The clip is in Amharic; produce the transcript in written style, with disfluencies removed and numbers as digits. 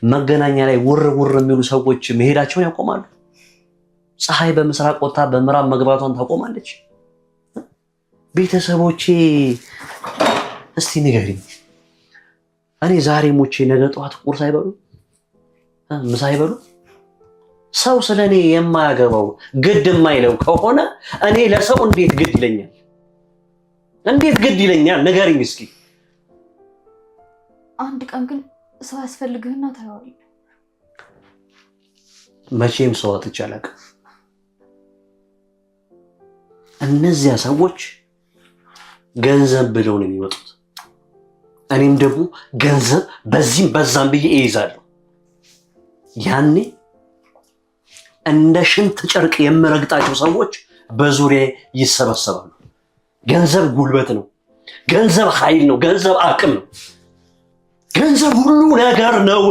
መገናኛ ላይ ውር ውር የሚሉ ሰዎች መሄዳቸውን ያቆማሉ። ፀሐይ በምስራቅ ወጣ በምዕራብ መግባቷን ታቆማለች። ቤተሰቦቼ እስቲ ንገሪኝ፣ እኔ ዛሬ ሞቼ ነገ ጠዋት ቁርስ አይበሉ ምሳ አይበሉ? ሰው ስለኔ የማያገባው ግድ የማይለው ከሆነ እኔ ለሰው እንዴት ግድ ይለኛል? እንዴት ግድ ይለኛል? ንገሪኝ እስኪ። አንድ ቀን ግን ሰው ያስፈልግህና ታየዋለህ። መቼም ሰው አጥቼ አላውቅም። እነዚያ ሰዎች ገንዘብ ብለው ነው የሚመጡት። እኔም ደግሞ ገንዘብ በዚህም በዛም ብዬ እይዛለሁ። ያኔ እንደ ሽንት ጨርቅ የምረግጣቸው ሰዎች በዙሪያ ይሰበሰባሉ። ገንዘብ ጉልበት ነው። ገንዘብ ኃይል ነው። ገንዘብ አቅም ነው። ገንዘብ ሁሉ ነገር ነው።